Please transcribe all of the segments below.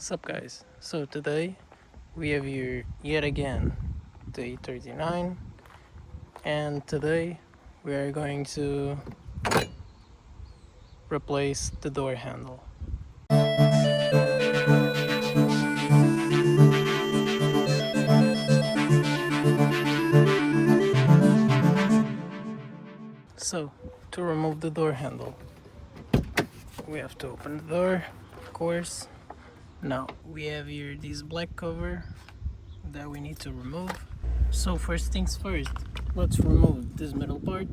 Sup guys, so today we have here yet again the E39, and today we are going to replace the door handle. So to remove the door handle we have to open the door, of course. Now we have here this black cover that we need to remove. So first things first, let's remove this middle part.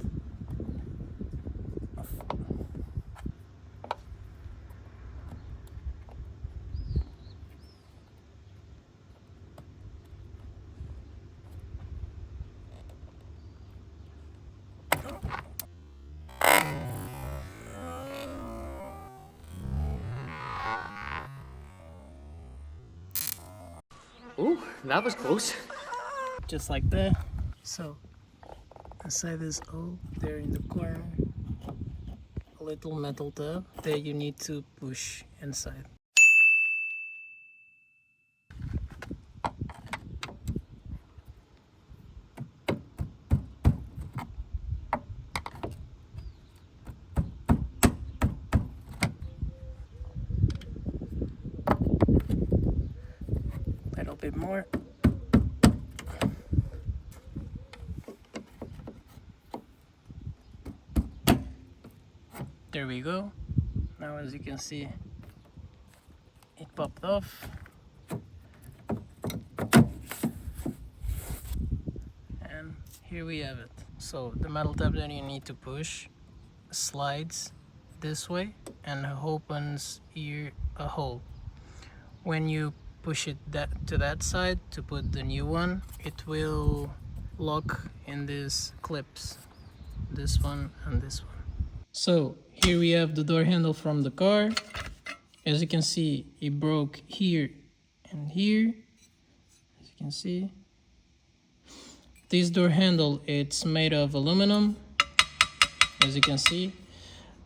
Ooh, that was close. Just like that. So inside this hole there in the corner, a little metal tab that you need to push inside. A little bit more. There we go. Now as you can see, it popped off. And here we have it. So the metal tab that you need to push slides this way and opens here a hole. When you push it to that side to put the new one, it will lock in these clips, this one and this one. So here we have the door handle from the car. As you can see, it broke here and here. As you can see, this door handle, it's made of aluminum, as you can see,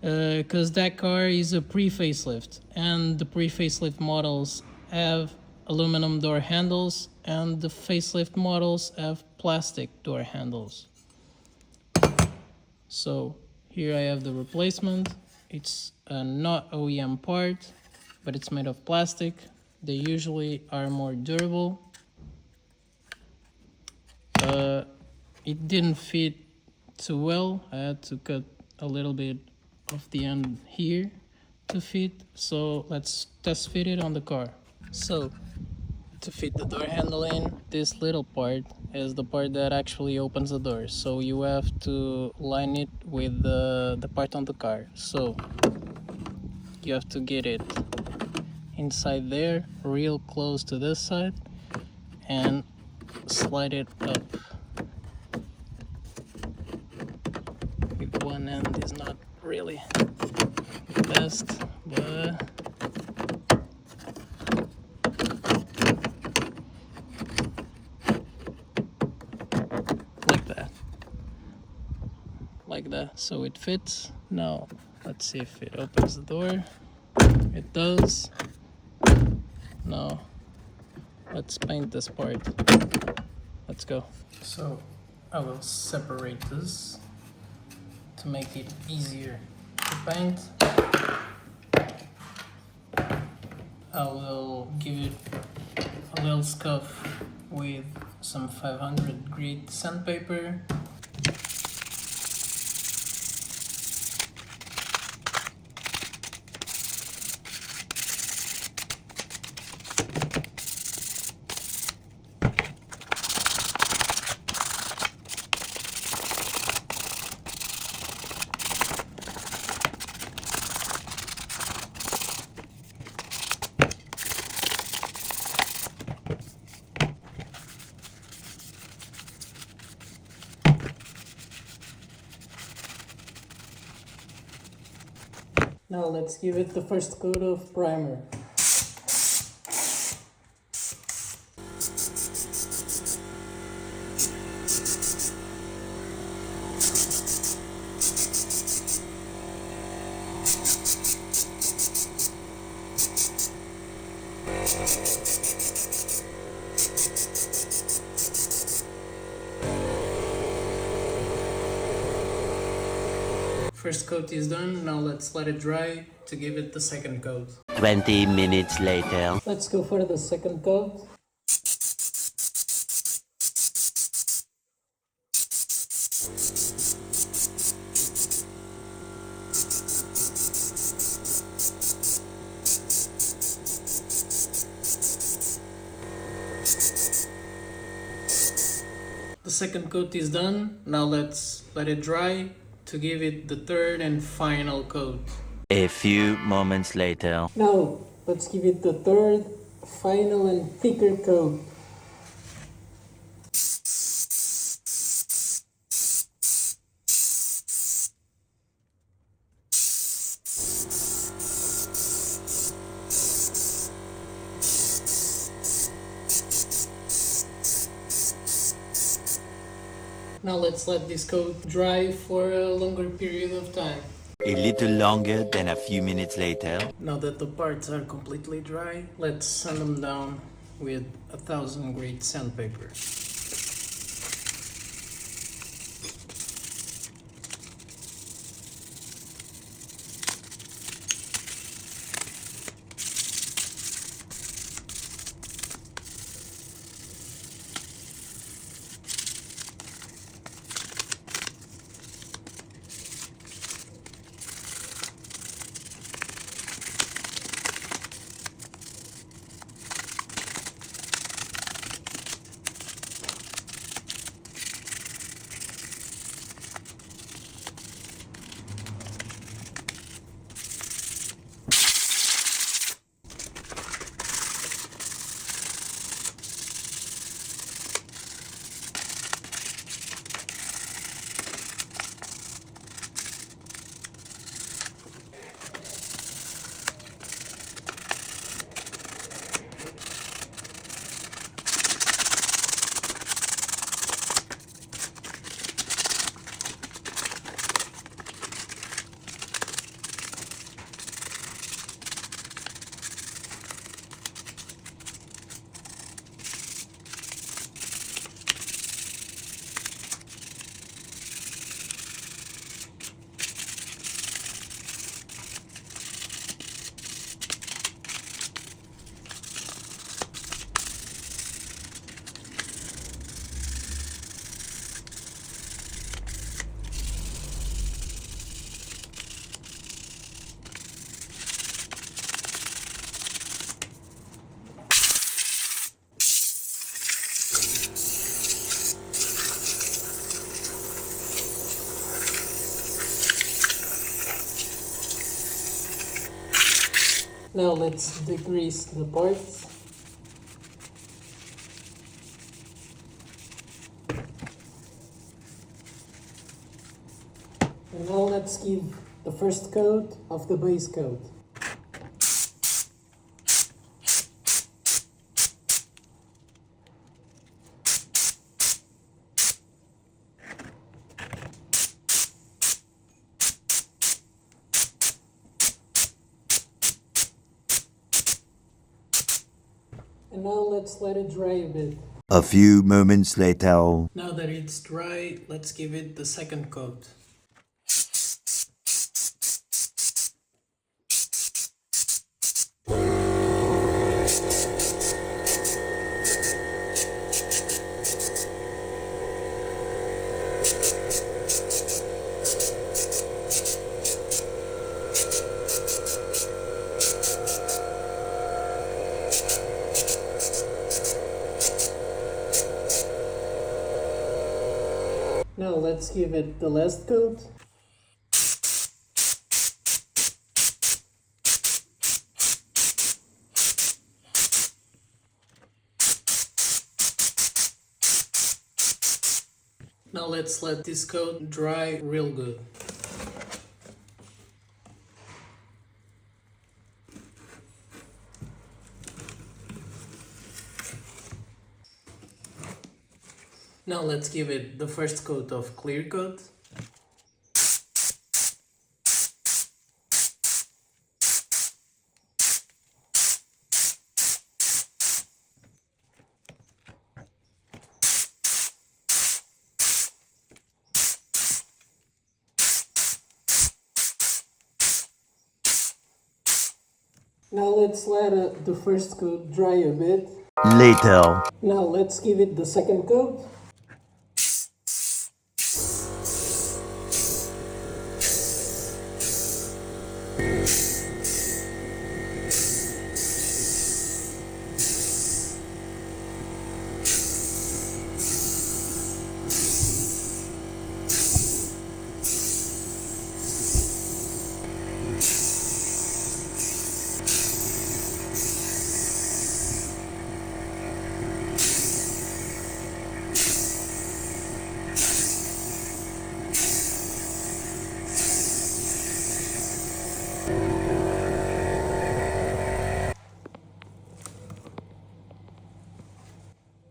because that car is a pre-facelift, and the pre-facelift models have aluminum door handles and the facelift models have plastic door handles. So here I have the replacement. It's a not OEM part, but it's made of plastic. They usually are more durable. It didn't fit too well. I had to cut a little bit of the end here to fit. So let's test fit it on the car. So to fit the door handle in, this little part is the part that actually opens the door. So you have to line it with the part on the car. So you have to get it inside there, real close to this side, and slide it up. With one end is not really the best, but like that, so it fits. Now let's see if it opens the door. It does. Now let's paint this part. Let's go. So I will separate this to make it easier to paint. I will give it a little scuff with some 500 grit sandpaper. Now let's give it the first coat of primer. First coat is done, now let's let it dry to give it the second coat. 20 minutes later. Let's go for the second coat. The second coat is done, now let's let it dry to give it the third and final coat. A few moments later. Now, let's give it the third, final and thicker coat. Now let's let this coat dry for a longer period of time. A little longer than a few minutes later. Now that the parts are completely dry, let's sand them down with 1000 grade sandpaper. Now let's degrease the parts. And now let's give the first coat of the base coat. And now let's let it dry a bit. A few moments later. Now that it's dry, let's give it the second coat. Now let's give it the last coat. Now let's let this coat dry real good. Now let's give it the first coat of clear coat. Now let's let the first coat dry a bit. Later. Now let's give it the second coat.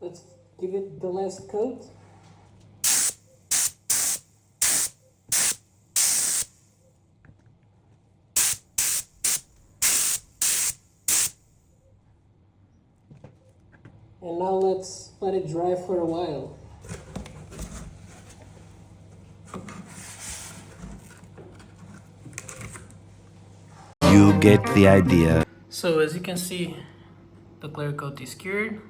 Let's give it the last coat. And now let's let it dry for a while. You get the idea. So as you can see, the clear coat is cured.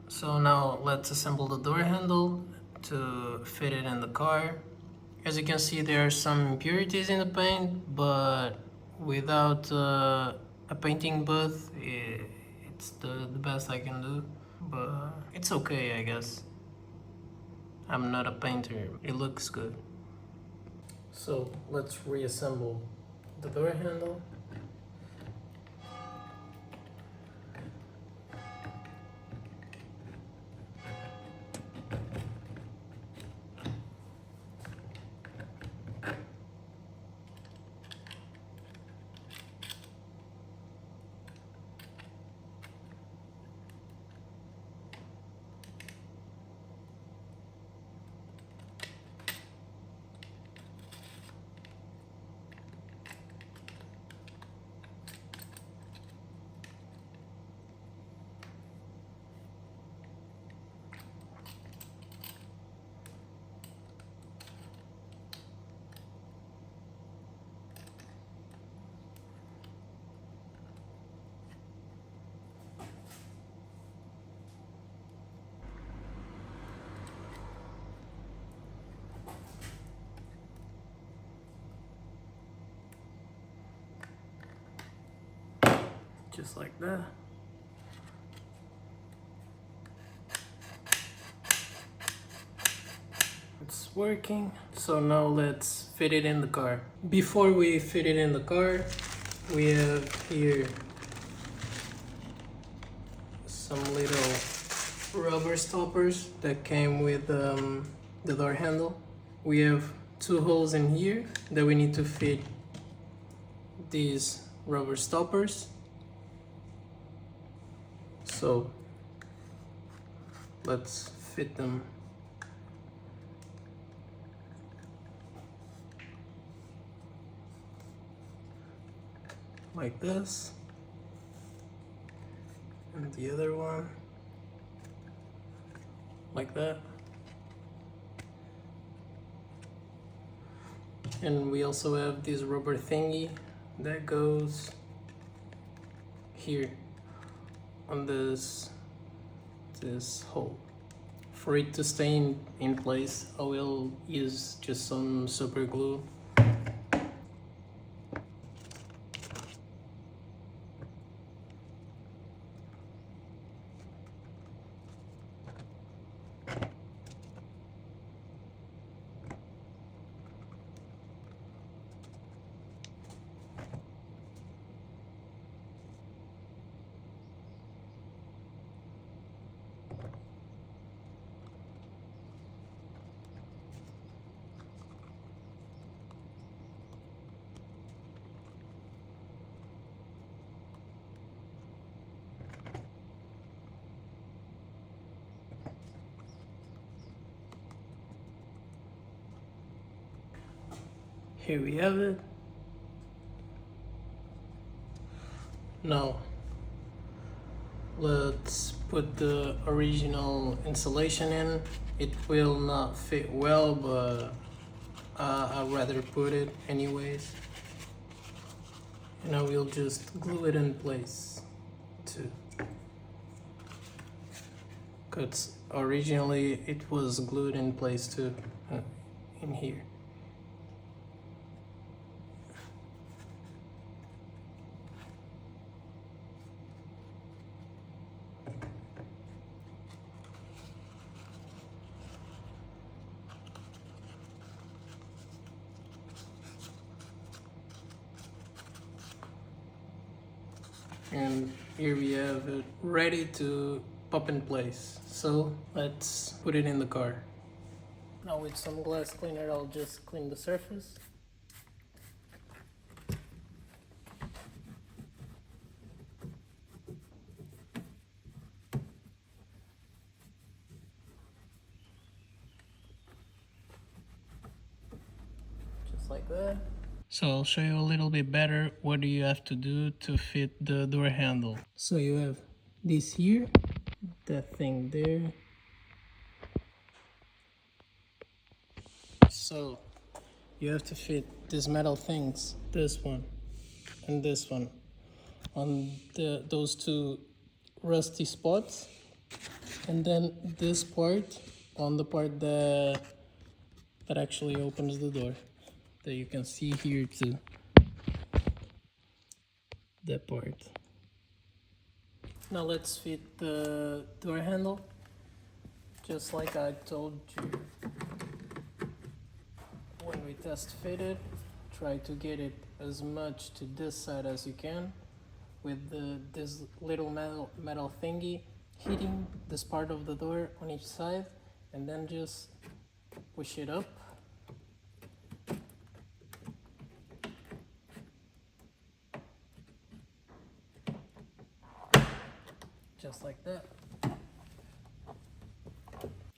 So now let's assemble the door handle to fit it in the car. As you can see, there are some impurities in the paint, but without a painting booth, it's the best I can do. But it's okay, I guess. I'm not a painter. It looks good. So let's reassemble the door handle. Just like that. It's working. So now let's fit it in the car. Before we fit it in the car, we have here some little rubber stoppers that came with the door handle. We have two holes in here that we need to fit these rubber stoppers. So let's fit them. Like this. And the other one like that. And we also have this rubber thingy that goes here on this hole. For it to stay in place, I will use just some super glue. Here we have it. Now let's put the original insulation in. It will not fit well, but I'd rather put it anyways. Now we'll just glue it in place too. Because originally it was glued in place too, in here. And here we have it ready to pop in place. So let's put it in the car. Now with some glass cleaner I'll just clean the surface. Just like that. So I'll show you a little bit better what do you have to do to fit the door handle. So you have this here, that thing there. So you have to fit these metal things, this one and this one, on those two rusty spots, and then this part on the part that actually opens the door, that you can see here too, that part. Now let's fit the door handle, just like I told you when we test fitted. Try to get it as much to this side as you can, with this little metal thingy hitting this part of the door on each side, and then just push it up. Just like that.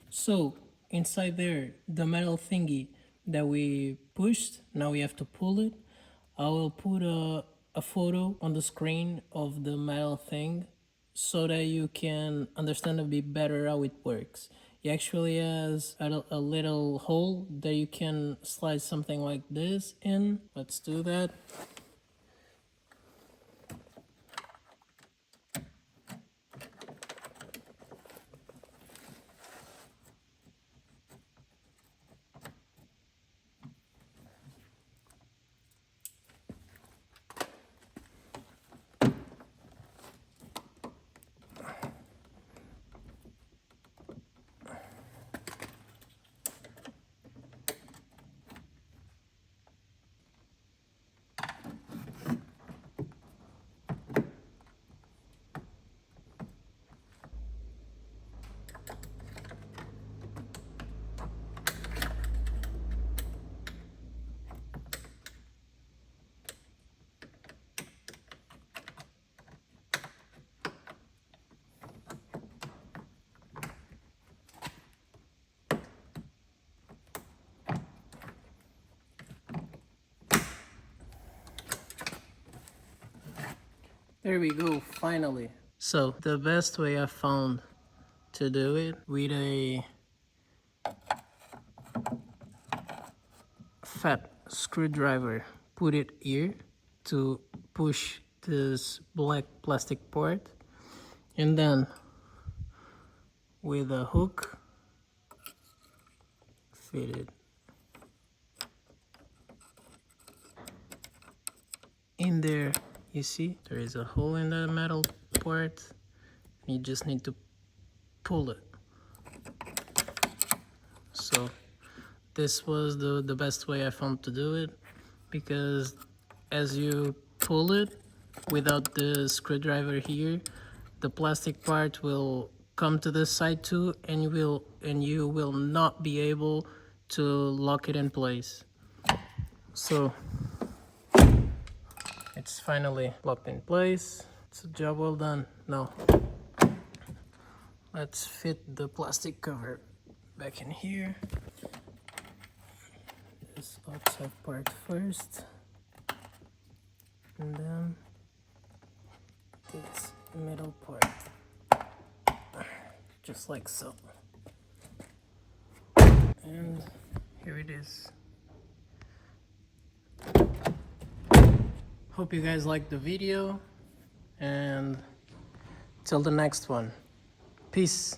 So inside there, the metal thingy that we pushed, now we have to pull it. I will put a photo on the screen of the metal thing so that you can understand a bit better how it works. It actually has a little hole that you can slide something like this in. Let's do that. There we go, finally. So the best way I found to do it, with a fat screwdriver, put it here to push this black plastic part, and then with a hook fit it in there. You see there is a hole in the metal part, you just need to pull it. So this was the best way I found to do it, because as you pull it without the screwdriver here, the plastic part will come to this side too, and you will not be able to lock it in place. So it's finally locked in place. It's a job well done. Now let's fit the plastic cover back in here. This outside part first, and then this middle part, just like so. And here it is. Hope you guys liked the video, and till the next one. Peace.